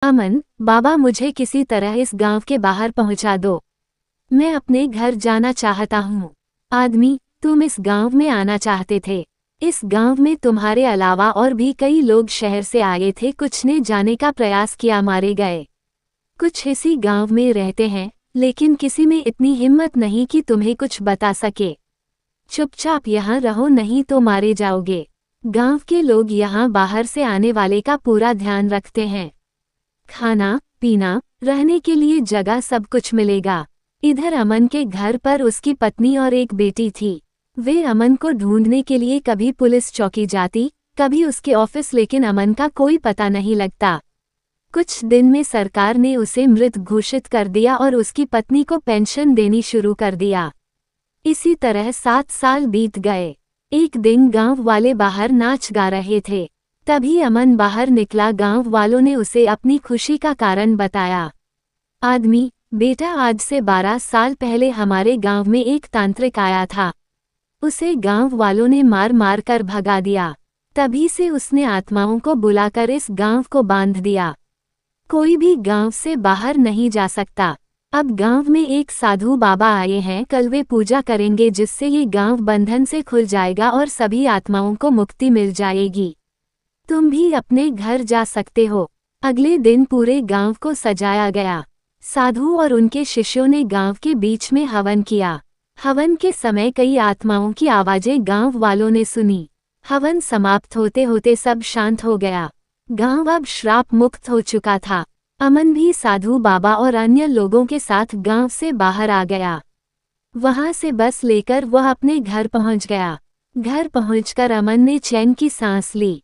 अमन, बाबा मुझे किसी तरह इस गांव के बाहर पहुंचा दो। मैं अपने घर जाना चाहता हूँ। आदमी, तुम इस गांव में आना चाहते थे। इस गांव में तुम्हारे अलावा और भी कई लोग शहर से आए थे, कुछ ने जाने का प्रयास किया, मारे गए। कुछ इसी गांव में रहते हैं, लेकिन किसी में इतनी हिम्मत नहीं कि तुम्हें कुछ बता सके। चुपचाप यहाँ रहो, नहीं तो मारे जाओगे। गांव के लोग यहाँ बाहर से आने वाले का पूरा ध्यान रखते हैं। खाना पीना, रहने के लिए जगह, सब कुछ मिलेगा। इधर अमन के घर पर उसकी पत्नी और एक बेटी थी। वे अमन को ढूंढने के लिए कभी पुलिस चौकी जाती, कभी उसके ऑफिस, लेकिन अमन का कोई पता नहीं लगता। कुछ दिन में सरकार ने उसे मृत घोषित कर दिया और उसकी पत्नी को पेंशन देनी शुरू कर दिया। इसी तरह 7 साल बीत गए। एक दिन गांव वाले बाहर नाच गा रहे थे, तभी अमन बाहर निकला। गांव वालों ने उसे अपनी खुशी का कारण बताया। आदमी, बेटा, आज से 12 साल पहले हमारे गांव में एक तांत्रिक आया था। उसे गांव वालों ने मार मार कर भगा दिया। तभी से उसने आत्माओं को बुलाकर इस गांव को बांध दिया। कोई भी गांव से बाहर नहीं जा सकता। अब गांव में एक साधु बाबा आए हैं, कल वे पूजा करेंगे जिससे ये गांव बंधन से खुल जाएगा और सभी आत्माओं को मुक्ति मिल जाएगी। तुम भी अपने घर जा सकते हो। अगले दिन पूरे गांव को सजाया गया। साधु और उनके शिष्यों ने गांव के बीच में हवन किया। हवन के समय कई आत्माओं की आवाजें गांव वालों ने सुनी। हवन समाप्त होते होते सब शांत हो गया। गांव अब श्राप मुक्त हो चुका था। अमन भी साधु बाबा और अन्य लोगों के साथ गांव से बाहर आ गया। वहां से बस लेकर वह अपने घर पहुंच गया। घर पहुंचकर अमन ने चैन की सांस ली।